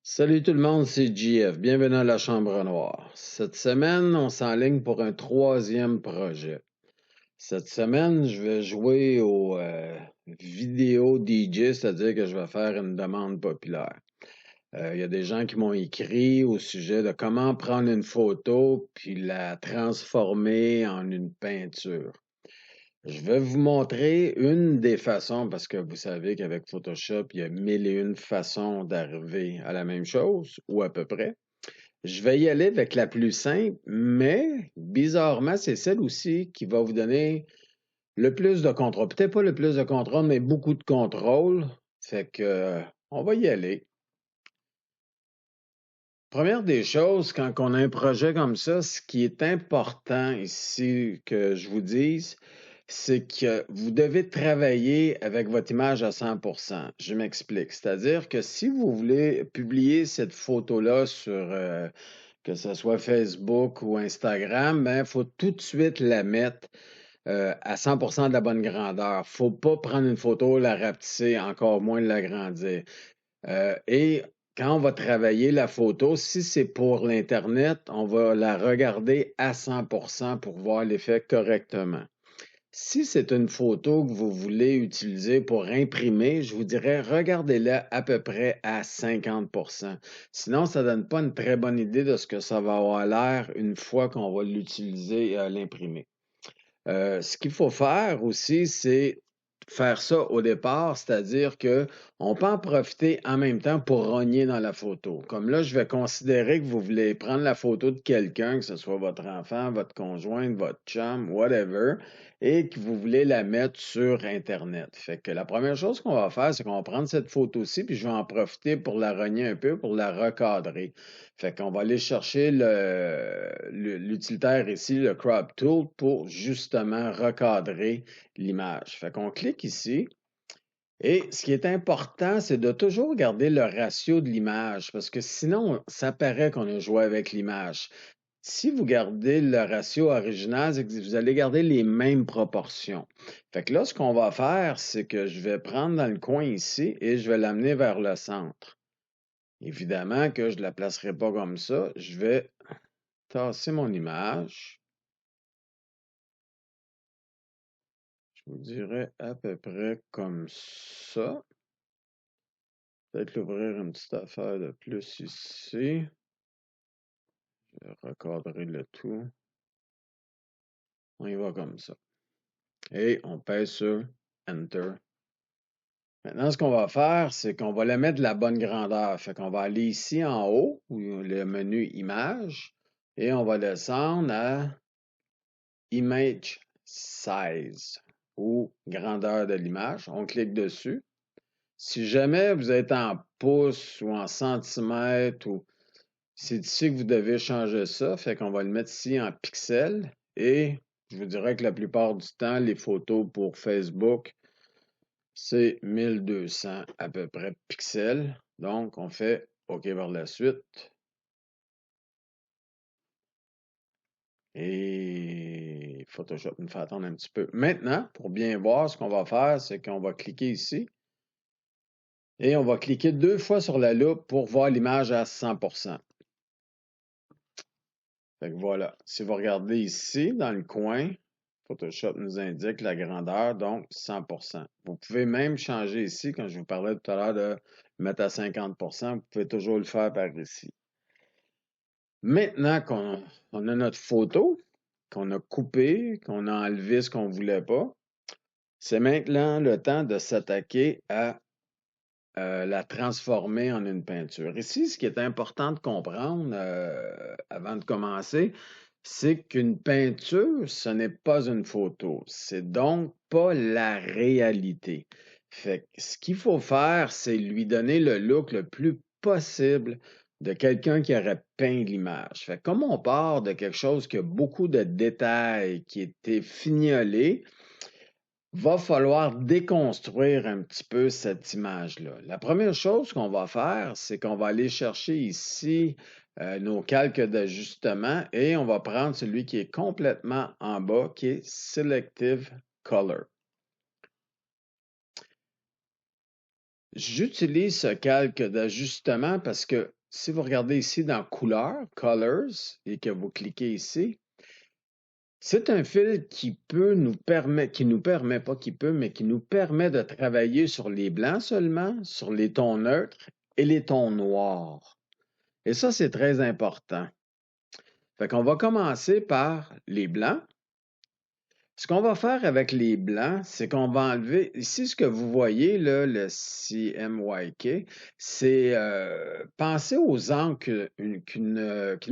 Salut tout le monde, c'est JF. Bienvenue à la Chambre Noire. Cette semaine, on s'enligne pour un troisième projet. Cette semaine, je vais jouer au vidéo DJ, c'est-à-dire que je vais faire une demande populaire. Il y a des gens qui m'ont écrit au sujet de comment prendre une photo puis la transformer en une peinture. Je vais vous montrer une des façons, parce que vous savez qu'avec Photoshop, il y a mille et une façons d'arriver à la même chose, ou à peu près. Je vais y aller avec la plus simple, mais bizarrement, c'est celle aussi qui va vous donner le plus de contrôle. Peut-être pas le plus de contrôle, mais beaucoup de contrôle. Fait que, on va y aller. Première des choses, quand on a un projet comme ça, ce qui est important ici que je vous dise, c'est que vous devez travailler avec votre image à 100%. Je m'explique. C'est-à-dire que si vous voulez publier cette photo-là sur que ce soit Facebook ou Instagram, ben, il faut tout de suite la mettre à 100% de la bonne grandeur. Faut pas prendre une photo, la rapetisser, encore moins l'agrandir. Et quand on va travailler la photo, si c'est pour l'Internet, on va la regarder à 100% pour voir l'effet correctement. Si c'est une photo que vous voulez utiliser pour imprimer, je vous dirais regardez-la à peu près à 50%. Sinon, ça ne donne pas une très bonne idée de ce que ça va avoir l'air une fois qu'on va l'utiliser à l'imprimer. Ce qu'il faut faire aussi, c'est faire ça au départ, c'est-à-dire que on peut en profiter en même temps pour rogner dans la photo. Comme là, je vais considérer que vous voulez prendre la photo de quelqu'un, que ce soit votre enfant, votre conjointe, votre chum, whatever, et que vous voulez la mettre sur Internet. Fait que la première chose qu'on va faire, c'est qu'on va prendre cette photo-ci, puis je vais en profiter pour la rogner un peu, pour la recadrer. Fait qu'on va aller chercher l'utilitaire ici, le crop tool, pour justement recadrer l'image. Fait qu'on clique ici. Et ce qui est important, c'est de toujours garder le ratio de l'image, parce que sinon, ça paraît qu'on a joué avec l'image. Si vous gardez le ratio original, c'est que vous allez garder les mêmes proportions. Fait que là, ce qu'on va faire, c'est que je vais prendre dans le coin ici et je vais l'amener vers le centre. Évidemment que je ne la placerai pas comme ça. Je vais tasser mon image. Je vous dirais à peu près comme ça. Peut-être l'ouvrir une petite affaire de plus ici. Je vais recadrer le tout. On y va comme ça. Et on pèse sur Enter. Maintenant, ce qu'on va faire, c'est qu'on va la mettre de la bonne grandeur. Fait qu'on va aller ici en haut, où il y a le menu Images, et on va descendre à Image Size, ou grandeur de l'image. On clique dessus. Si jamais vous êtes en pouces ou en centimètres, ou c'est ici que vous devez changer ça, fait qu'on va le mettre ici en pixels. Et je vous dirais que la plupart du temps, les photos pour Facebook, c'est 1200 à peu près pixels. Donc, on fait OK par la suite. Et Photoshop nous fait attendre un petit peu. Maintenant, pour bien voir, ce qu'on va faire, c'est qu'on va cliquer ici. Et on va cliquer 2 fois sur la loupe pour voir l'image à 100%. Fait que voilà. Si vous regardez ici, dans le coin, Photoshop nous indique la grandeur, donc 100%. Vous pouvez même changer ici, quand je vous parlais tout à l'heure de mettre à 50%, vous pouvez toujours le faire par ici. Maintenant qu'on a notre photo, qu'on a coupé, qu'on a enlevé ce qu'on ne voulait pas, c'est maintenant le temps de s'attaquer à la transformer en une peinture. Ici, ce qui est important de comprendre avant de commencer, c'est qu'une peinture, ce n'est pas une photo. C'est donc pas la réalité. Fait que ce qu'il faut faire, c'est lui donner le look le plus possible de quelqu'un qui aurait peint l'image. Fait que comme on part de quelque chose qui a beaucoup de détails, qui était fignolé, va falloir déconstruire un petit peu cette image-là. La première chose qu'on va faire, c'est qu'on va aller chercher ici nos calques d'ajustement et on va prendre celui qui est complètement en bas, qui est Selective Color. J'utilise ce calque d'ajustement parce que si vous regardez ici dans Couleurs, Colors, et que vous cliquez ici, c'est un fil qui nous permet, pas qui peut, mais qui nous permet de travailler sur les blancs seulement, sur les tons neutres et les tons noirs. Et ça, c'est très important. Fait qu'on va commencer par les blancs. Ce qu'on va faire avec les blancs, c'est qu'on va enlever, ici ce que vous voyez, là, le CMYK, c'est pensez aux encres qu'une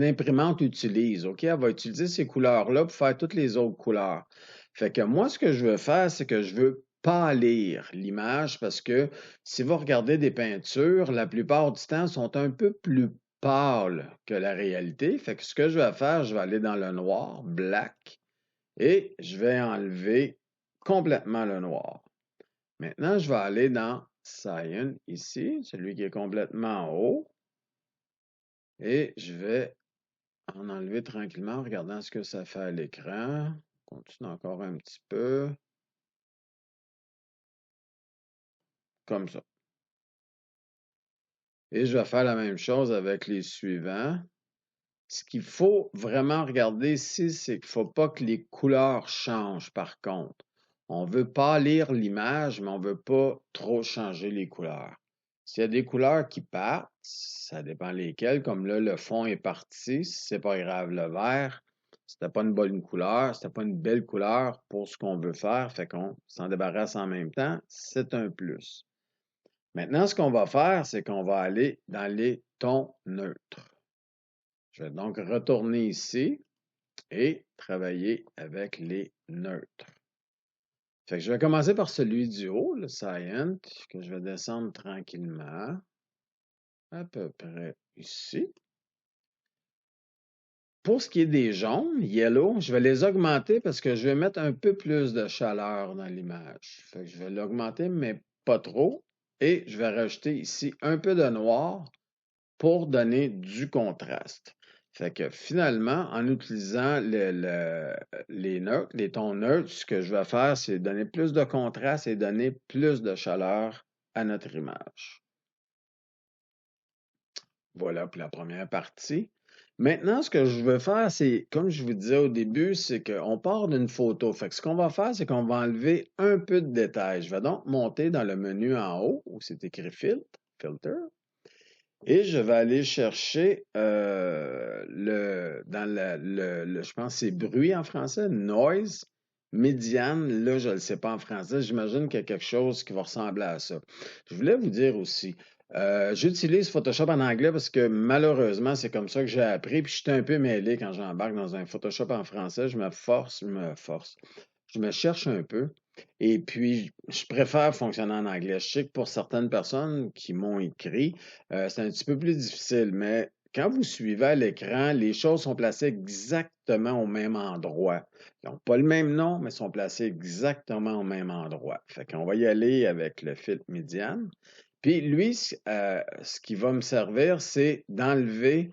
imprimante utilise. OK? Elle va utiliser ces couleurs-là pour faire toutes les autres couleurs. Fait que moi, ce que je veux faire, c'est que je veux pâlir l'image parce que si vous regardez des peintures, la plupart du temps, sont un peu plus pâles que la réalité. Fait que ce que je vais faire, je vais aller dans le noir, black. Et je vais enlever complètement le noir. Maintenant, je vais aller dans Cyan ici, celui qui est complètement en haut. Et je vais en enlever tranquillement en regardant ce que ça fait à l'écran. On continue encore un petit peu. Comme ça. Et je vais faire la même chose avec les suivants. Ce qu'il faut vraiment regarder ici, c'est qu'il ne faut pas que les couleurs changent par contre. On veut pâlir l'image, mais on ne veut pas trop changer les couleurs. S'il y a des couleurs qui partent, ça dépend lesquelles, comme là, le fond est parti, c'est pas grave. Le vert, c'était pas une bonne couleur, c'était pas une belle couleur pour ce qu'on veut faire, fait qu'on s'en débarrasse en même temps, c'est un plus. Maintenant, ce qu'on va faire, c'est qu'on va aller dans les tons neutres. Je vais donc retourner ici et travailler avec les neutres. Fait que je vais commencer par celui du haut, le Cyan, que je vais descendre tranquillement, à peu près ici. Pour ce qui est des jaunes, yellow, je vais les augmenter parce que je vais mettre un peu plus de chaleur dans l'image. Fait que je vais l'augmenter, mais pas trop. Et je vais rajouter ici un peu de noir pour donner du contraste. Fait que finalement, en utilisant les neutres, les tons neutres, ce que je vais faire, c'est donner plus de contraste et donner plus de chaleur à notre image. Voilà pour la première partie. Maintenant, ce que je veux faire, c'est, comme je vous disais au début, c'est qu'on part d'une photo. Fait que ce qu'on va faire, c'est qu'on va enlever un peu de détails. Je vais donc monter dans le menu en haut où c'est écrit Filter. Et je vais aller chercher je pense que c'est bruit en français, noise, médiane. Là, je ne le sais pas en français. J'imagine qu'il y a quelque chose qui va ressembler à ça. Je voulais vous dire aussi, j'utilise Photoshop en anglais parce que malheureusement, c'est comme ça que j'ai appris. Puis je suis un peu mêlé quand j'embarque dans un Photoshop en français. Je me cherche un peu. Et puis, je préfère fonctionner en anglais. Je sais que pour certaines personnes qui m'ont écrit, c'est un petit peu plus difficile, mais quand vous suivez à l'écran, les choses sont placées exactement au même endroit. Ils n'ont pas le même nom, mais sont placées exactement au même endroit. Fait qu'on va y aller avec le filtre médiane. Puis lui, ce qui va me servir, c'est d'enlever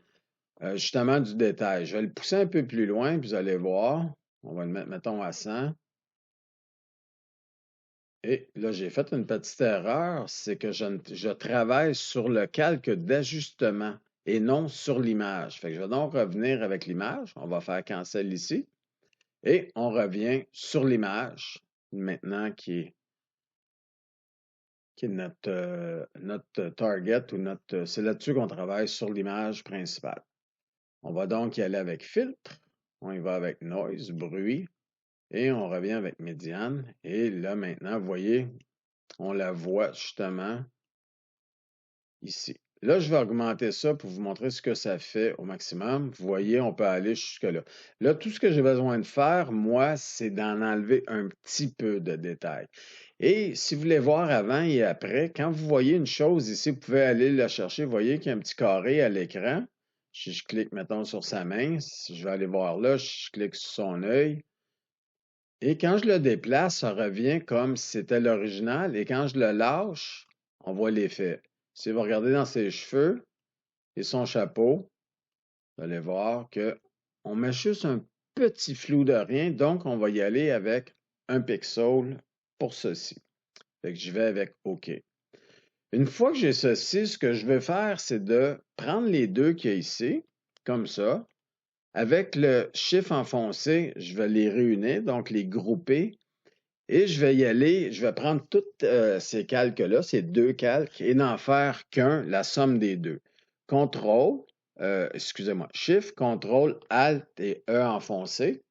justement du détail. Je vais le pousser un peu plus loin, puis vous allez voir. On va le mettre, mettons, à 100. Et là, j'ai fait une petite erreur, c'est que je travaille sur le calque d'ajustement et non sur l'image. Fait que je vais donc revenir avec l'image. On va faire cancel ici. Et on revient sur l'image, maintenant qui est notre target ou c'est là-dessus qu'on travaille sur l'image principale. On va donc y aller avec filtre. On y va avec noise, bruit. Et on revient avec médiane. Et là, maintenant, vous voyez, on la voit justement ici. Là, je vais augmenter ça pour vous montrer ce que ça fait au maximum. Vous voyez, on peut aller jusque-là. Là, tout ce que j'ai besoin de faire, moi, c'est d'en enlever un petit peu de détails. Et si vous voulez voir avant et après, quand vous voyez une chose ici, vous pouvez aller la chercher. Vous voyez qu'il y a un petit carré à l'écran. Si je clique, mettons, sur sa main, si je vais aller voir là, je clique sur son œil. Et quand je le déplace, ça revient comme si c'était l'original. Et quand je le lâche, on voit l'effet. Si vous regardez dans ses cheveux et son chapeau, vous allez voir qu'on met juste un petit flou de rien. Donc, on va y aller avec un pixel pour ceci. Fait que je vais avec OK. Une fois que j'ai ceci, ce que je vais faire, c'est de prendre les deux qu'il y a ici, comme ça. Avec le chiffre enfoncé, je vais les réunir, donc les grouper. Et je vais y aller, je vais prendre tous ces calques-là, ces deux calques, et n'en faire qu'un, la somme des deux. Contrôle, excusez-moi, Shift, Contrôle, Alt et E enfoncé.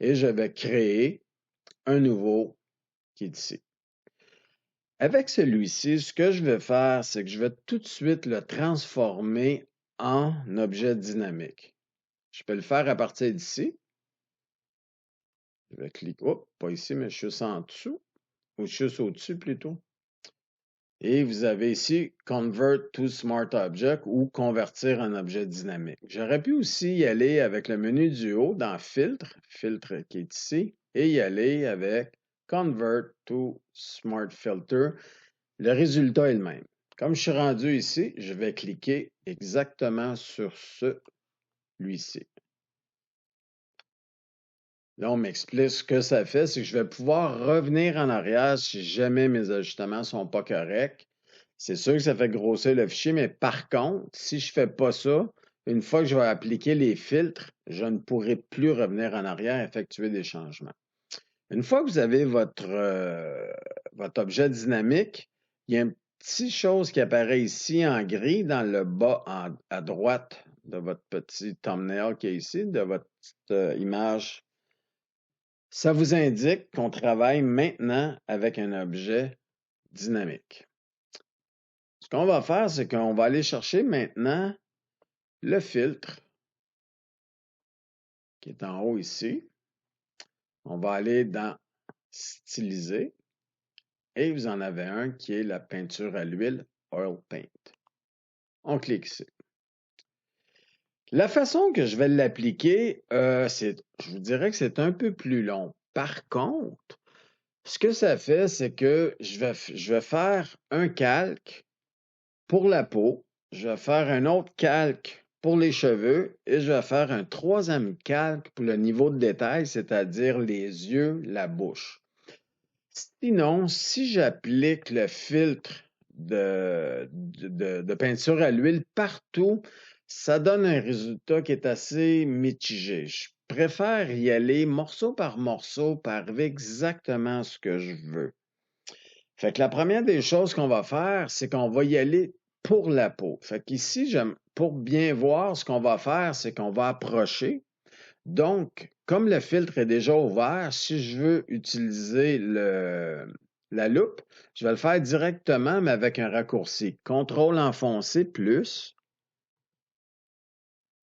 Et je vais créer un nouveau qui est ici. Avec celui-ci, ce que je vais faire, c'est que je vais tout de suite le transformer en objet dynamique. Je peux le faire à partir d'ici. Je vais cliquer, oh, pas ici, mais je suis en dessous, ou je suis au-dessus plutôt. Et vous avez ici Convert to Smart Object ou convertir en objet dynamique. J'aurais pu aussi y aller avec le menu du haut dans Filtre, filtre qui est ici, et y aller avec Convert to Smart Filter. Le résultat est le même. Comme je suis rendu ici, je vais cliquer exactement sur celui-ci. Là, on m'explique ce que ça fait, c'est que je vais pouvoir revenir en arrière si jamais mes ajustements ne sont pas corrects. C'est sûr que ça fait grossir le fichier, mais par contre, si je ne fais pas ça, une fois que je vais appliquer les filtres, je ne pourrai plus revenir en arrière et effectuer des changements. Une fois que vous avez votre objet dynamique, il y a une petite chose qui apparaît ici en gris dans le bas à droite de votre petit thumbnail qui est ici, de votre petite image. Ça vous indique qu'on travaille maintenant avec un objet dynamique. Ce qu'on va faire, c'est qu'on va aller chercher maintenant le filtre qui est en haut ici. On va aller dans Styliser et vous en avez un qui est la peinture à l'huile Oil Paint. On clique ici. La façon que je vais l'appliquer, je vous dirais que c'est un peu plus long. Par contre, ce que ça fait, c'est que je vais faire un calque pour la peau, je vais faire un autre calque pour les cheveux et je vais faire un troisième calque pour le niveau de détail, c'est-à-dire les yeux, la bouche. Sinon, si j'applique le filtre de peinture à l'huile partout, ça donne un résultat qui est assez mitigé. Je préfère y aller morceau par morceau pour arriver exactement à ce que je veux. Fait que la première des choses qu'on va faire, c'est qu'on va y aller pour la peau. Fait qu'ici, pour bien voir, ce qu'on va faire, c'est qu'on va approcher. Donc, comme le filtre est déjà ouvert, si je veux utiliser la loupe, je vais le faire directement, mais avec un raccourci. Contrôle enfoncé plus.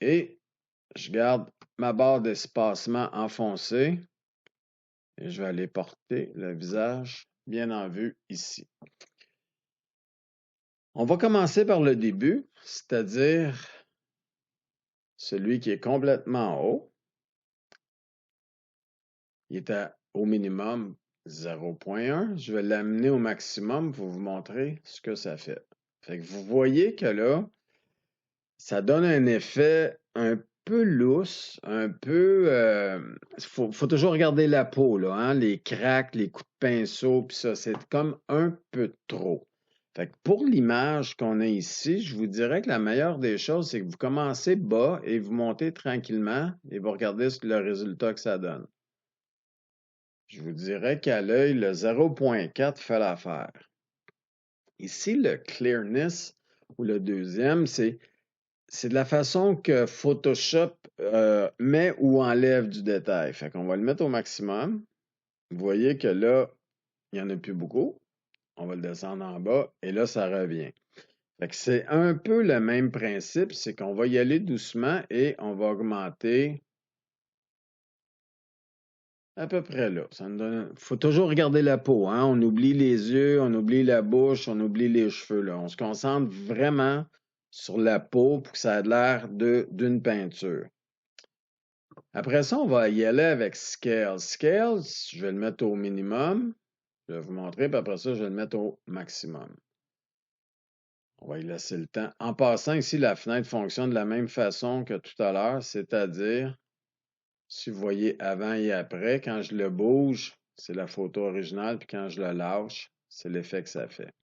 Et je garde ma barre d'espacement enfoncée. Et je vais aller porter le visage bien en vue ici. On va commencer par le début, c'est-à-dire celui qui est complètement haut. Il est au minimum 0.1. Je vais l'amener au maximum pour vous montrer ce que ça fait. Fait que vous voyez que là, ça donne un effet un peu lousse, un peu... faut toujours regarder la peau, là, hein? Les cracks, les coups de pinceau, puis ça, c'est comme un peu trop. Fait que pour l'image qu'on a ici, je vous dirais que la meilleure des choses, c'est que vous commencez bas et vous montez tranquillement et vous regardez le résultat que ça donne. Je vous dirais qu'à l'œil, le 0.4 fait l'affaire. Ici, le clearness, ou le deuxième, c'est de la façon que Photoshop met ou enlève du détail. Fait qu'on va le mettre au maximum. Vous voyez que là, il n'y en a plus beaucoup. On va le descendre en bas et là, ça revient. Fait que c'est un peu le même principe, c'est qu'on va y aller doucement et on va augmenter à peu près là. Ça nous donne... Faut toujours regarder la peau, hein? On oublie les yeux, on oublie la bouche, on oublie les cheveux, là. On se concentre vraiment sur la peau pour que ça ait l'air d'une peinture. Après ça, on va y aller avec Scale. Scale, je vais le mettre au minimum. Je vais vous montrer, puis après ça, je vais le mettre au maximum. On va y laisser le temps. En passant, ici, la fenêtre fonctionne de la même façon que tout à l'heure, c'est-à-dire, si vous voyez avant et après, quand je le bouge, c'est la photo originale, puis quand je le lâche, c'est l'effet que ça fait.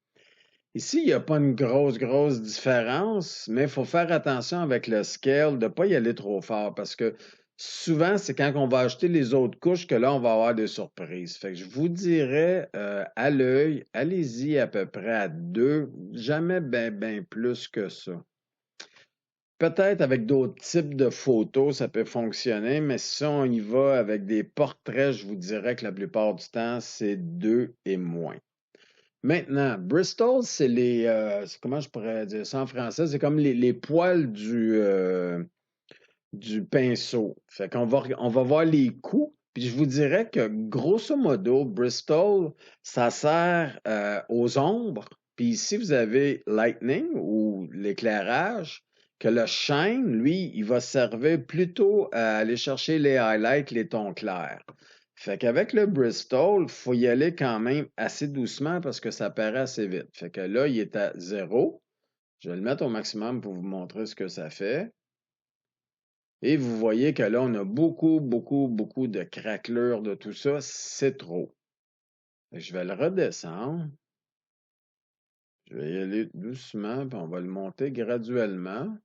Ici, il n'y a pas une grosse différence, mais il faut faire attention avec le scale de ne pas y aller trop fort parce que souvent, c'est quand on va acheter les autres couches que là, on va avoir des surprises. Fait que je vous dirais, à l'œil, allez-y à peu près à 2, jamais ben plus que ça. Peut-être avec d'autres types de photos, ça peut fonctionner, mais si on y va avec des portraits, je vous dirais que la plupart du temps, c'est 2 et moins. Maintenant, Bristol, c'est comment je pourrais dire ça en français? C'est comme les poils du pinceau. Fait qu'on va voir les coups. Puis je vous dirais que grosso modo, Bristol, ça sert aux ombres. Puis ici, vous avez Lightning ou l'éclairage, que le shine, lui, il va servir plutôt à aller chercher les highlights, les tons clairs. Fait qu'avec le Bristol, il faut y aller quand même assez doucement parce que ça paraît assez vite. Fait que là, il est à 0. Je vais le mettre au maximum pour vous montrer ce que ça fait. Et vous voyez que là, on a beaucoup de craquelures de tout ça. C'est trop. Je vais le redescendre. Je vais y aller doucement, puis on va le monter graduellement.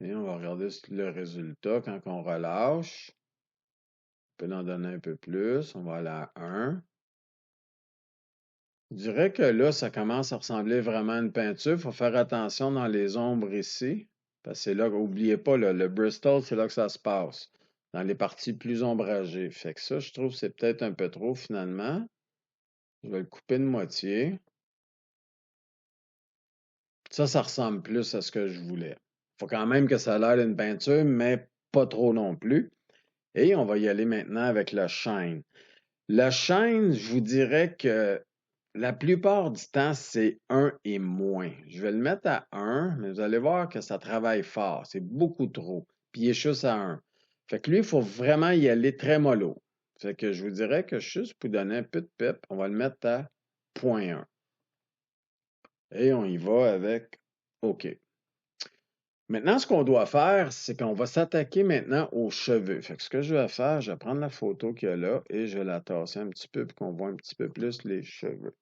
Et on va regarder le résultat quand on relâche. On peut en donner un peu plus. On va aller à 1. Je dirais que là, ça commence à ressembler vraiment à une peinture. Il faut faire attention dans les ombres ici. Parce que c'est là, n'oubliez pas, là, le Bristol, c'est là que ça se passe. Dans les parties plus ombragées. Fait que ça, je trouve que c'est peut-être un peu trop finalement. Je vais le couper de moitié. Ça ressemble plus à ce que je voulais. Faut quand même que ça a l'air d'une peinture, mais pas trop non plus. Et on va y aller maintenant avec le shine. Le shine, je vous dirais que la plupart du temps, c'est 1 et moins. Je vais le mettre à 1, mais vous allez voir que ça travaille fort. C'est beaucoup trop. Puis il est juste à 1. Fait que lui, il faut vraiment y aller très mollo. Fait que je vous dirais que juste pour donner un peu de pep, on va le mettre à 0,1. Et on y va avec OK. Maintenant, ce qu'on doit faire, c'est qu'on va s'attaquer maintenant aux cheveux. Fait que ce que je vais faire, je vais prendre la photo qu'il y a là et je vais la tasser un petit peu pour qu'on voit un petit peu plus les cheveux.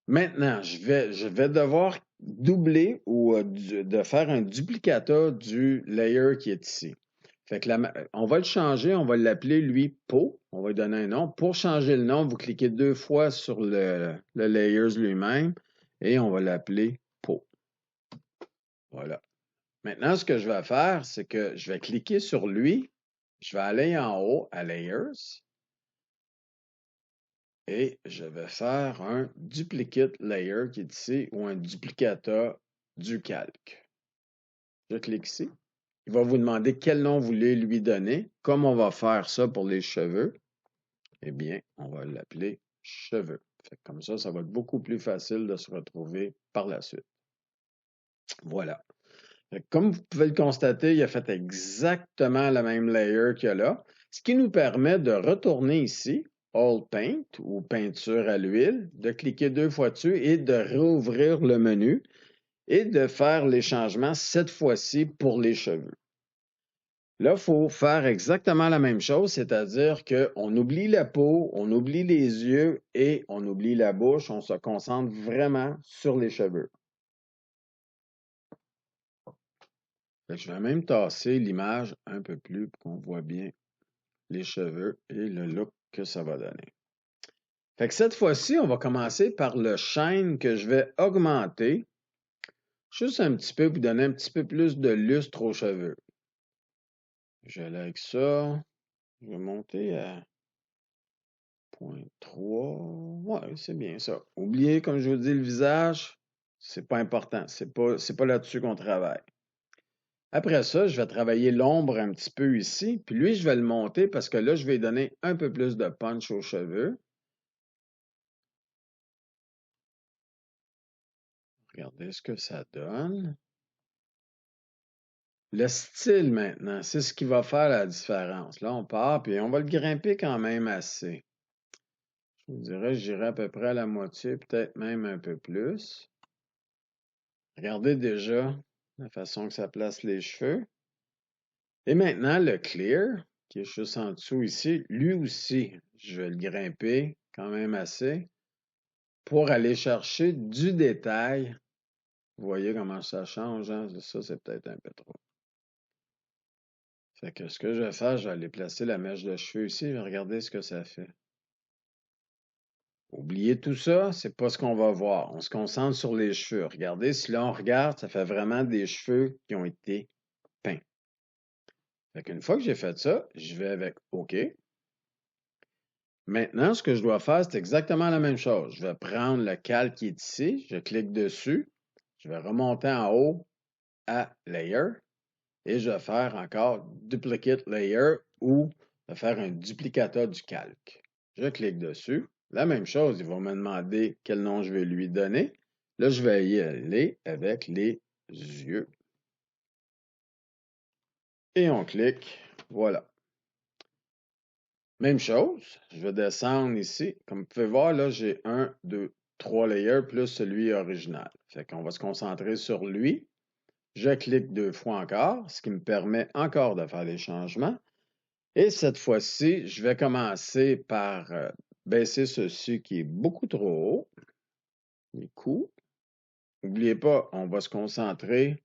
Maintenant, je vais devoir doubler ou de faire un duplicata du layer qui est ici. Fait que on va le changer, on va l'appeler lui peau. On va lui donner un nom. Pour changer le nom, vous cliquez 2 fois sur le layers lui-même et on va l'appeler peau. Voilà. Maintenant, ce que je vais faire, c'est que je vais cliquer sur lui. Je vais aller en haut à Layers et je vais faire un Duplicate Layer qui est ici ou un duplicata du calque. Je clique ici. Il va vous demander quel nom vous voulez lui donner. Comme on va faire ça pour les cheveux, eh bien, on va l'appeler cheveux. Comme ça va être beaucoup plus facile de se retrouver par la suite. Voilà. Comme vous pouvez le constater, il a fait exactement la même layer qu'il y a là, ce qui nous permet de retourner ici, All Paint ou peinture à l'huile, de cliquer 2 fois dessus et de réouvrir le menu et de faire les changements cette fois-ci pour les cheveux. Là, il faut faire exactement la même chose, c'est-à-dire qu'on oublie la peau, on oublie les yeux et on oublie la bouche, on se concentre vraiment sur les cheveux. Je vais même tasser l'image un peu plus pour qu'on voit bien les cheveux et le look que ça va donner. Fait que cette fois-ci, on va commencer par le shine que je vais augmenter juste un petit peu pour donner un petit peu plus de lustre aux cheveux. Je vais aller avec ça. Je vais monter à 0,3. Ouais, c'est bien ça. Oubliez, comme je vous dis, le visage, c'est pas important. C'est pas là-dessus qu'on travaille. Après ça, je vais travailler l'ombre un petit peu ici. Puis lui, je vais le monter parce que là, je vais donner un peu plus de punch aux cheveux. Regardez ce que ça donne. Le style maintenant, c'est ce qui va faire la différence. Là, on part, puis on va le grimper quand même assez. Je vous dirais, j'irai à peu près à la moitié, peut-être même un peu plus. Regardez déjà la façon que ça place les cheveux. Et maintenant, le clear, qui est juste en dessous ici, lui aussi, je vais le grimper quand même assez. pour aller chercher du détail. Vous voyez comment ça change, hein? Ça, c'est peut-être un peu trop. Fait que ce que je vais faire, je vais aller placer la mèche de cheveux ici et regarder ce que ça fait. Oubliez tout ça, c'est pas ce qu'on va voir. On se concentre sur les cheveux. Regardez, si là on regarde, ça fait vraiment des cheveux qui ont été peints. Fait qu'une fois que j'ai fait ça, je vais avec OK. Maintenant, ce que je dois faire, c'est exactement la même chose. Je vais prendre le calque qui est ici, je clique dessus, je vais remonter en haut à Layer et je vais faire encore Duplicate Layer ou je vais faire un duplicata du calque. Je clique dessus. La même chose, il va me demander quel nom je vais lui donner. Là, je vais y aller avec les yeux. Et on clique. Voilà. Même chose, je vais descendre ici. Comme vous pouvez voir, là, j'ai 1, 2, 3 layers plus celui original. Fait qu'on va se concentrer sur lui. Je clique 2 fois encore, ce qui me permet encore de faire des changements. Et cette fois-ci, je vais commencer par baisser ceci qui est beaucoup trop haut. Les coups. N'oubliez pas, on va se concentrer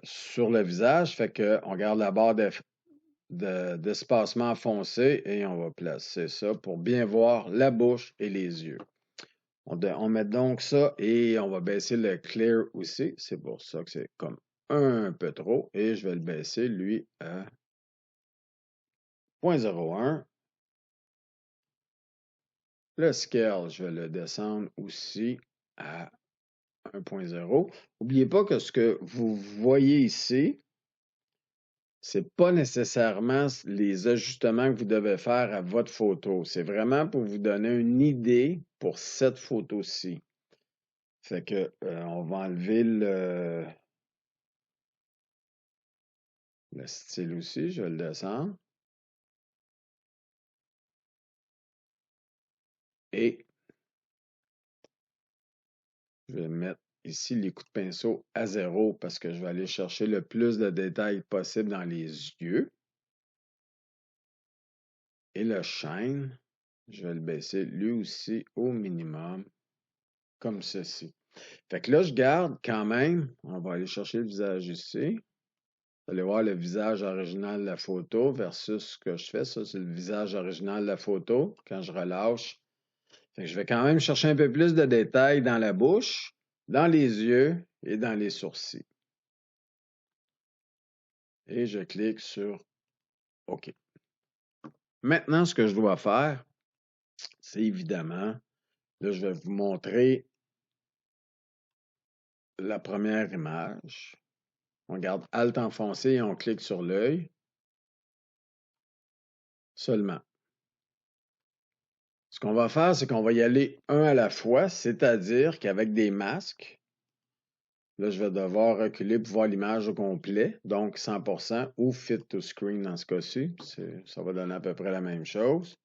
sur le visage. Fait qu'on garde la barre d'espacement foncé et on va placer ça pour bien voir la bouche et les yeux. On met donc ça et on va baisser le clear aussi. C'est pour ça que c'est comme un peu trop. Et je vais le baisser, lui, à 0.01. Le scale, je vais le descendre aussi à 1.0. N'oubliez pas que ce que vous voyez ici, c'est pas nécessairement les ajustements que vous devez faire à votre photo. C'est vraiment pour vous donner une idée pour cette photo-ci. Fait que on va enlever le style aussi, je vais le descendre. Et je vais mettre ici les coups de pinceau à 0 parce que je vais aller chercher le plus de détails possible dans les yeux. Et le shine, je vais le baisser lui aussi au minimum, comme ceci. Fait que là, je garde quand même, on va aller chercher le visage ici. Vous allez voir le visage original de la photo versus ce que je fais. Ça, c'est le visage original de la photo. Quand je relâche, fait que je vais quand même chercher un peu plus de détails dans la bouche, dans les yeux et dans les sourcils. Et je clique sur OK. Maintenant, ce que je dois faire, c'est évidemment, là, je vais vous montrer la première image. On garde Alt enfoncé et on clique sur l'œil seulement. Ce qu'on va faire, c'est qu'on va y aller un à la fois, c'est-à-dire qu'avec des masques, là, je vais devoir reculer pour voir l'image au complet, donc 100% ou Fit to Screen dans ce cas-ci. Ça va donner à peu près la même chose.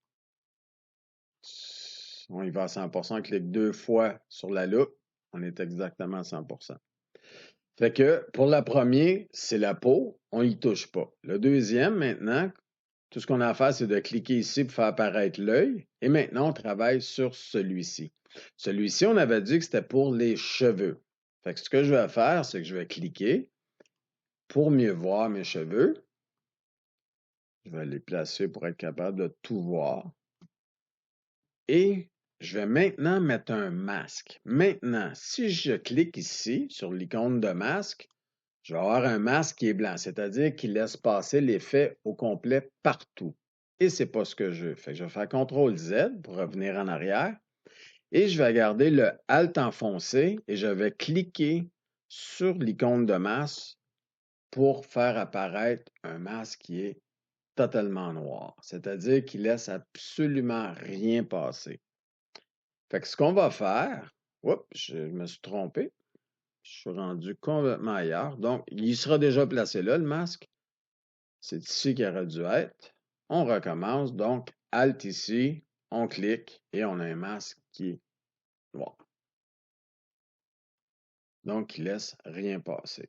On y va à 100%, on clique 2 fois sur la loupe, on est exactement à 100%. Fait que pour la première, c'est la peau, on n'y touche pas. Le deuxième, maintenant, tout ce qu'on a à faire, c'est de cliquer ici pour faire apparaître l'œil. Et maintenant, on travaille sur celui-ci. Celui-ci, on avait dit que c'était pour les cheveux. Fait que ce que je vais faire, c'est que je vais cliquer pour mieux voir mes cheveux. Je vais les placer pour être capable de tout voir. Et je vais maintenant mettre un masque. Maintenant, si je clique ici sur l'icône de masque, je vais avoir un masque qui est blanc, c'est-à-dire qu'il laisse passer l'effet au complet partout. Et ce n'est pas ce que je veux. Fait que je vais faire CTRL-Z pour revenir en arrière. Et je vais garder le Alt enfoncé et je vais cliquer sur l'icône de masque pour faire apparaître un masque qui est totalement noir. C'est-à-dire qu'il laisse absolument rien passer. Fait que ce qu'on va faire, oups, je me suis trompé. Je suis rendu complètement ailleurs. Donc, il sera déjà placé là, le masque. C'est ici qu'il aurait dû être. On recommence. Donc, Alt ici, on clique et on a un masque qui est noir. Donc, il laisse rien passer.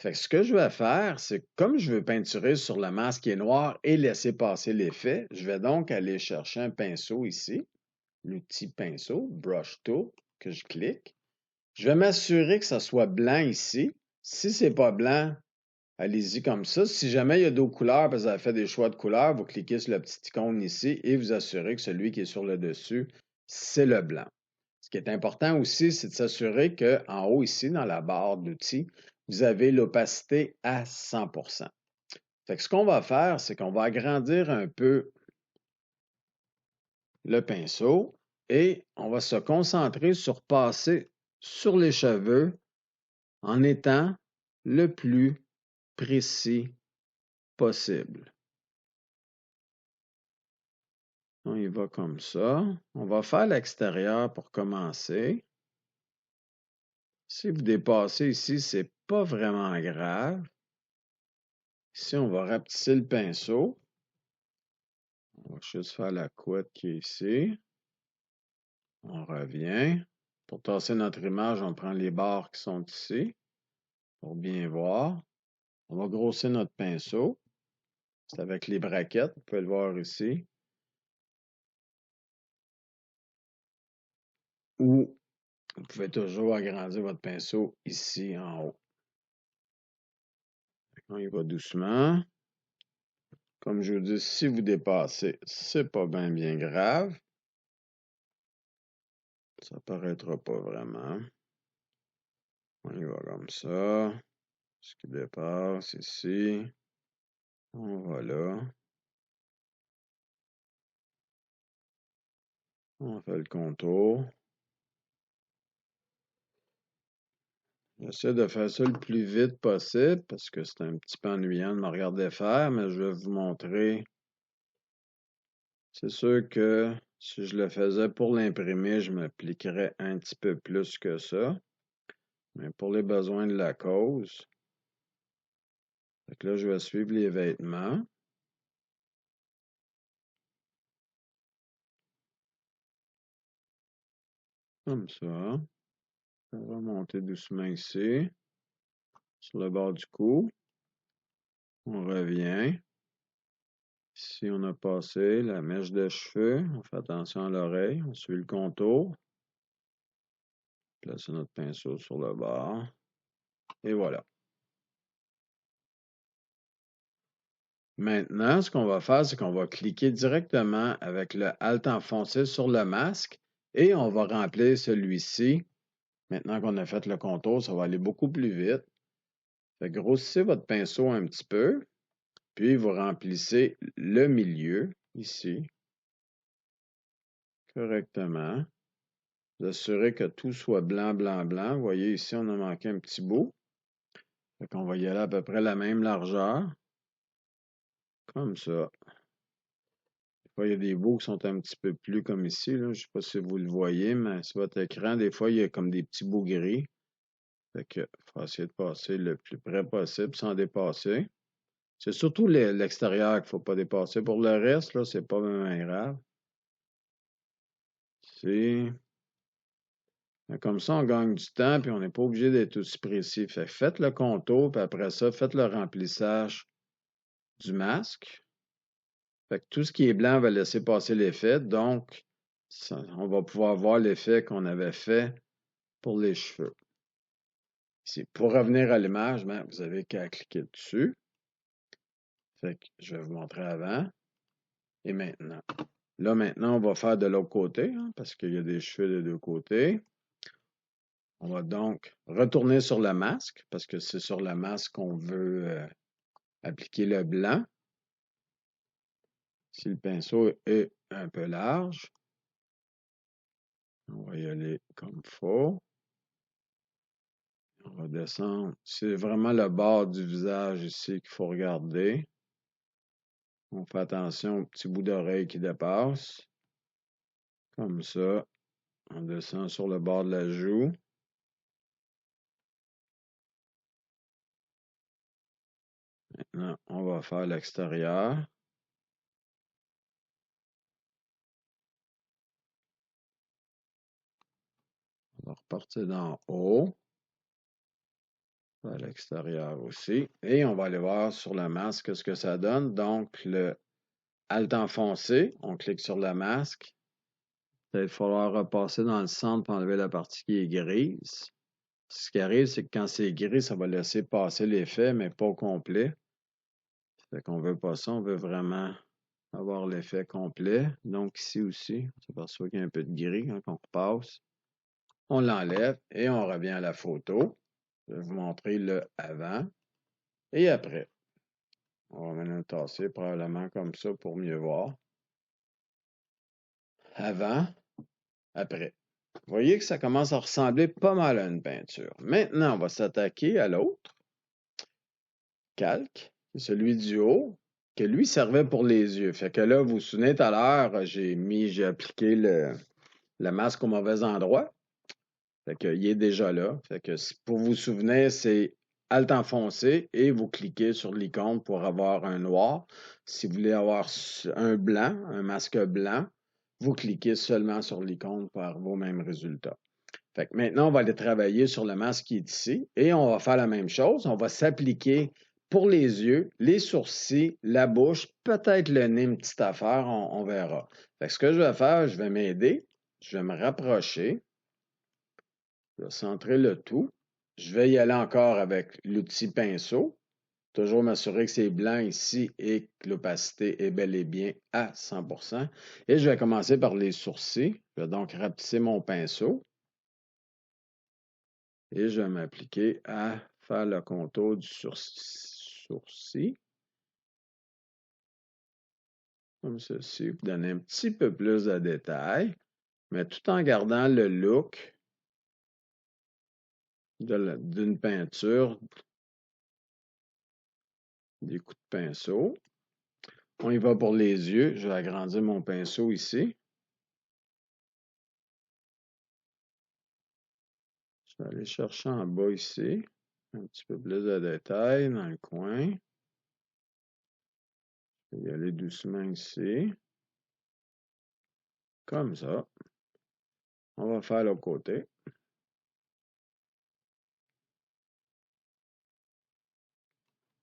Fait que ce que je vais faire, c'est que comme je veux peinturer sur le masque qui est noir et laisser passer l'effet, je vais donc aller chercher un pinceau ici, l'outil pinceau, Brush Tool, que je clique. Je vais m'assurer que ça soit blanc ici. Si c'est pas blanc, allez-y comme ça. Si jamais il y a d'autres couleurs, parce que vous avez fait des choix de couleurs, vous cliquez sur le petit icône ici et vous assurez que celui qui est sur le dessus, c'est le blanc. Ce qui est important aussi, c'est de s'assurer qu'en haut ici, dans la barre d'outils, vous avez l'opacité à 100%. Fait que ce qu'on va faire, c'est qu'on va agrandir un peu le pinceau et on va se concentrer sur passer sur les cheveux en étant le plus précis possible. On y va comme ça. On va faire l'extérieur pour commencer. Si vous dépassez ici, c'est pas vraiment grave. Ici, on va rapetisser le pinceau. On va juste faire la couette qui est ici. On revient. Pour tasser notre image, on prend les barres qui sont ici pour bien voir. On va grossir notre pinceau. C'est avec les braquettes, vous pouvez le voir ici. Ou vous pouvez toujours agrandir votre pinceau ici en haut. On y va doucement. Comme je vous dis, si vous dépassez, c'est pas bien grave. Ça paraîtra pas vraiment. On y va comme ça. Ce qui dépasse ici. On va là. On fait le contour. J'essaie de faire ça le plus vite possible parce que c'est un petit peu ennuyant de me regarder faire, mais je vais vous montrer. C'est sûr que si je le faisais pour l'imprimer, je m'appliquerais un petit peu plus que ça. Mais pour les besoins de la cause, fait que là, je vais suivre les vêtements. Comme ça. On va monter doucement ici, sur le bord du cou. On revient. Ici, on a passé la mèche de cheveux. On fait attention à l'oreille. On suit le contour. Placer notre pinceau sur le bord. Et voilà. Maintenant, ce qu'on va faire, c'est qu'on va cliquer directement avec le Alt enfoncé sur le masque et on va remplir celui-ci. Maintenant qu'on a fait le contour, ça va aller beaucoup plus vite. Fait que grossissez votre pinceau un petit peu, puis vous remplissez le milieu ici correctement. Vous assurez que tout soit blanc, blanc, blanc. Vous voyez ici, on a manqué un petit bout. Fait qu'on va y aller à peu près la même largeur. Comme ça. Des fois, il y a des bouts qui sont un petit peu plus comme ici. Là. Je ne sais pas si vous le voyez, mais sur votre écran, des fois, il y a comme des petits bouts gris. Fait que faut essayer de passer le plus près possible sans dépasser. C'est surtout l'extérieur qu'il ne faut pas dépasser. Pour le reste, là, c'est pas vraiment grave. Ici. Comme ça, on gagne du temps, puis on n'est pas obligé d'être aussi précis. Fait que faites le contour, puis après ça, faites le remplissage du masque. Fait que tout ce qui est blanc va laisser passer l'effet. Donc, on va pouvoir voir l'effet qu'on avait fait pour les cheveux. Ici, pour revenir à l'image, ben, vous avez qu'à cliquer dessus. Fait que je vais vous montrer avant et maintenant. Là, maintenant, on va faire de l'autre côté, hein, parce qu'il y a des cheveux des deux côtés. On va donc retourner sur le masque, parce que c'est sur le masque qu'on veut appliquer le blanc. Si le pinceau est un peu large, on va y aller comme il faut. On va descendre. C'est vraiment le bord du visage ici qu'il faut regarder. On fait attention au petit bout d'oreille qui dépasse. Comme ça. On descend sur le bord de la joue. Maintenant, on va faire l'extérieur. On va repartir d'en haut. À l'extérieur aussi. Et on va aller voir sur le masque ce que ça donne. Donc, le Alt enfoncé, on clique sur le masque. Il va falloir repasser dans le centre pour enlever la partie qui est grise. Ce qui arrive, c'est que quand c'est gris, ça va laisser passer l'effet, mais pas au complet. Fait qu'on veut pas ça, on veut vraiment avoir l'effet complet. Donc ici aussi, on s'aperçoit qu'il y a un peu de gris quand on repasse. On l'enlève et on revient à la photo. Je vais vous montrer le avant et après. On va mettre un tassé probablement comme ça pour mieux voir. Avant, après. Vous voyez que ça commence à ressembler pas mal à une peinture. Maintenant, on va s'attaquer à l'autre calque, celui du haut, que lui servait pour les yeux. Fait que là, vous vous souvenez tout à l'heure, j'ai appliqué le masque au mauvais endroit. Fait qu'il est déjà là. Fait que pour vous souvenir, c'est Alt enfoncé et vous cliquez sur l'icône pour avoir un noir. Si vous voulez avoir un blanc, un masque blanc, vous cliquez seulement sur l'icône pour avoir vos mêmes résultats. Fait que maintenant, on va aller travailler sur le masque qui est ici et on va faire la même chose. On va s'appliquer pour les yeux, les sourcils, la bouche, peut-être le nez, une petite affaire, on verra. Fait que ce que je vais faire, je vais m'aider, je vais me rapprocher. Je vais centrer le tout. Je vais y aller encore avec l'outil pinceau. Toujours m'assurer que c'est blanc ici et que l'opacité est bel et bien à 100%. Et je vais commencer par les sourcils. Je vais donc rapetisser mon pinceau. Et je vais m'appliquer à faire le contour du sourcil. Comme ceci, pour donner un petit peu plus de détails, mais tout en gardant le look d'une peinture, des coups de pinceau. On y va pour les yeux. Je vais agrandir mon pinceau ici. Je vais aller chercher en bas ici. Un petit peu plus de détails dans le coin. Je vais y aller doucement ici. Comme ça. On va faire l'autre côté.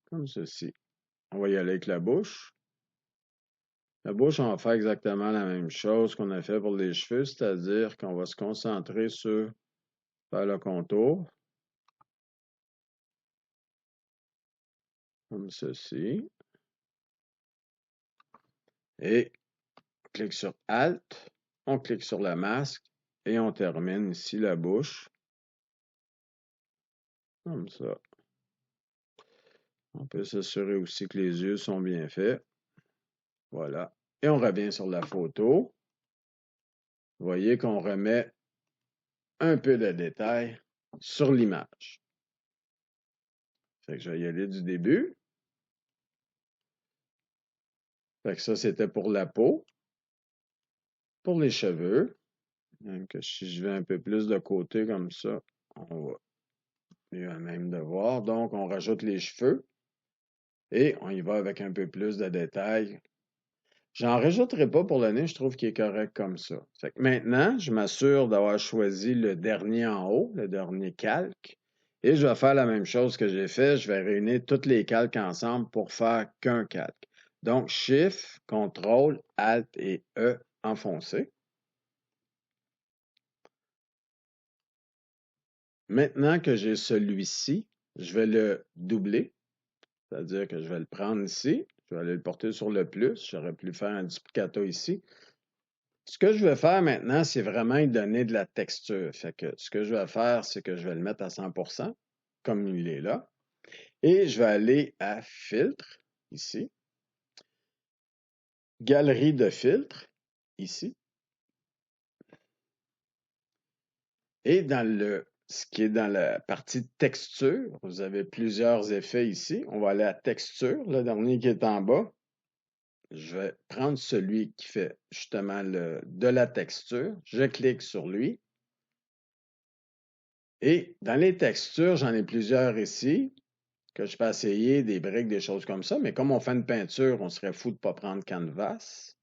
Comme ceci. On va y aller avec la bouche. La bouche, on va faire exactement la même chose qu'on a fait pour les cheveux, c'est-à-dire qu'on va se concentrer sur faire le contour. Comme ceci. Et on clique sur Alt. On clique sur le masque. Et on termine ici la bouche. Comme ça. On peut s'assurer aussi que les yeux sont bien faits. Voilà. Et on revient sur la photo. Vous voyez qu'on remet un peu de détail sur l'image. Fait que je vais y aller du début. Fait que ça, c'était pour la peau. Pour les cheveux, même que si je vais un peu plus de côté comme ça, on va mieux à même de voir. Donc, on rajoute les cheveux et on y va avec un peu plus de détails. J'en rajouterai pas pour le nez, je trouve qu'il est correct comme ça. Fait que maintenant, je m'assure d'avoir choisi le dernier en haut, le dernier calque. Et je vais faire la même chose que j'ai fait. Je vais réunir tous les calques ensemble pour faire qu'un calque. Donc, Shift, CTRL, Alt et E enfoncé. Maintenant que j'ai celui-ci, je vais le doubler. C'est-à-dire que je vais le prendre ici. Je vais aller le porter sur le plus. J'aurais pu faire un duplicata ici. Ce que je vais faire maintenant, c'est vraiment lui donner de la texture. Fait que ce que je vais faire, c'est que je vais le mettre à 100%, comme il est là. Et je vais aller à Filtre, ici. Galerie de filtres, ici. Et ce qui est dans la partie texture, vous avez plusieurs effets ici. On va aller à Texture, le dernier qui est en bas. Je vais prendre celui qui fait justement de la texture. Je clique sur lui. Et dans les textures, j'en ai plusieurs ici que je peux essayer, des briques, des choses comme ça. Mais comme on fait une peinture, on serait fou de ne pas prendre Canvas.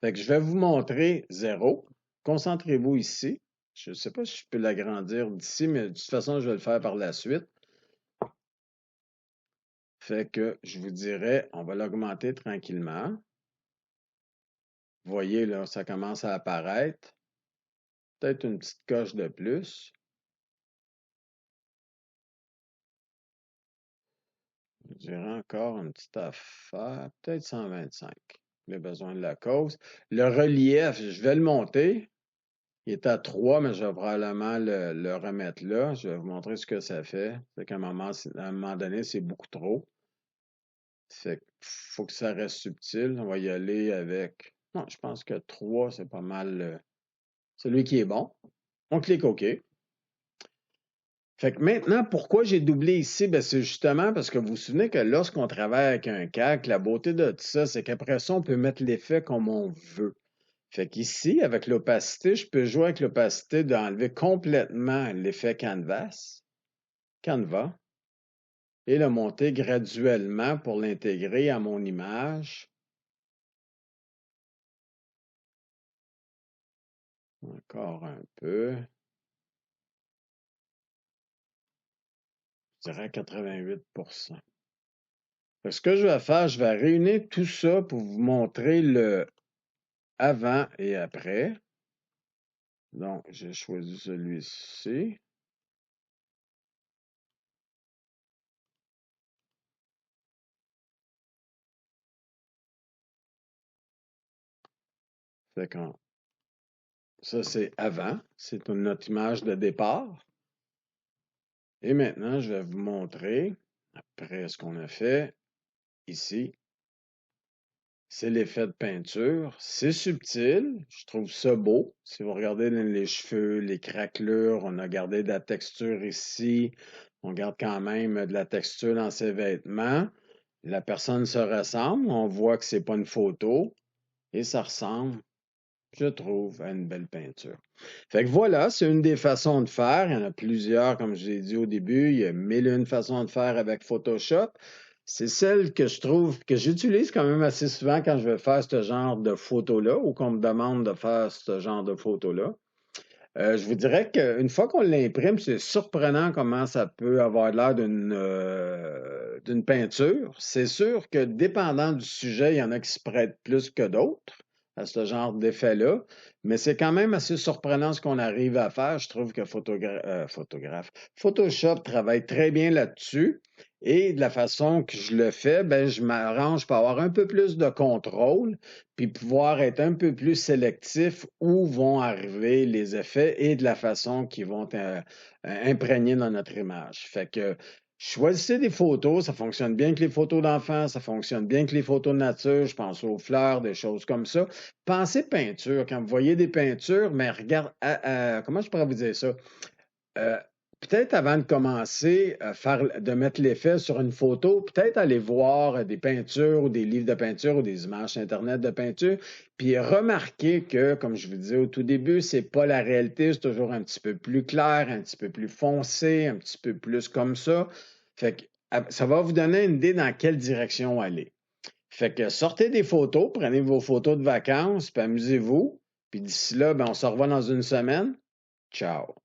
Fait que je vais vous montrer 0. Concentrez-vous ici. Je ne sais pas si je peux l'agrandir d'ici, mais de toute façon, je vais le faire par la suite. Fait que je vous dirais, on va l'augmenter tranquillement. Vous voyez, là, ça commence à apparaître. Peut-être une petite coche de plus. Je dirais encore une petite affaire, peut-être 125. Le besoin de la cause. Le relief, je vais le monter. Il est à 3, mais je vais probablement le remettre là. Je vais vous montrer ce que ça fait. C'est qu'à un moment donné, c'est beaucoup trop. Fait qu'il faut que ça reste subtil. On va y aller avec. Non, je pense que 3, c'est pas mal celui qui est bon. On clique OK. Fait que maintenant, pourquoi j'ai doublé ici? Ben, c'est justement parce que vous vous souvenez que lorsqu'on travaille avec un calque, la beauté de tout ça, c'est qu'après ça, on peut mettre l'effet comme on veut. Fait qu'ici, avec l'opacité, je peux jouer avec l'opacité d'enlever complètement l'effet Canva, et le monter graduellement pour l'intégrer à mon image. Encore un peu. Je dirais 88%. Fait que ce que je vais faire, je vais réunir tout ça pour vous montrer le avant et après. Donc, j'ai choisi celui-ci. Fait que ça, c'est avant. C'est notre image de départ. Et maintenant, je vais vous montrer, après ce qu'on a fait ici, c'est l'effet de peinture. C'est subtil. Je trouve ça beau. Si vous regardez les cheveux, les craquelures, on a gardé de la texture ici. On garde quand même de la texture dans ses vêtements. La personne se ressemble. On voit que c'est pas une photo. Et ça ressemble, je trouve, à une belle peinture. Fait que voilà, c'est une des façons de faire. Il y en a plusieurs, comme je l'ai dit au début. Il y a mille et une façons de faire avec Photoshop. C'est celle que je trouve que j'utilise quand même assez souvent quand je veux faire ce genre de photos-là ou qu'on me demande de faire ce genre de photos-là. Je vous dirais qu'une fois qu'on l'imprime, c'est surprenant comment ça peut avoir l'air d'une peinture. C'est sûr que dépendant du sujet, il y en a qui se prêtent plus que d'autres à ce genre d'effet-là, mais c'est quand même assez surprenant ce qu'on arrive à faire. Je trouve que Photoshop travaille très bien là-dessus. Et de la façon que je le fais, ben, je m'arrange pour avoir un peu plus de contrôle puis pouvoir être un peu plus sélectif où vont arriver les effets et de la façon qu'ils vont imprégner dans notre image. Fait que choisissez des photos, ça fonctionne bien que les photos d'enfants, ça fonctionne bien que les photos de nature, je pense aux fleurs, des choses comme ça. Pensez peinture, quand vous voyez des peintures, mais regarde, comment je pourrais vous dire ça? Euh, Peut-être avant de commencer à de mettre l'effet sur une photo, peut-être aller voir des peintures ou des livres de peinture ou des images sur Internet de peinture, puis remarquer que, comme je vous disais au tout début, c'est pas la réalité, c'est toujours un petit peu plus clair, un petit peu plus foncé, un petit peu plus comme ça. Fait que ça va vous donner une idée dans quelle direction aller. Fait que sortez des photos, prenez vos photos de vacances, puis amusez-vous. Puis d'ici là, ben, on se revoit dans une semaine. Ciao.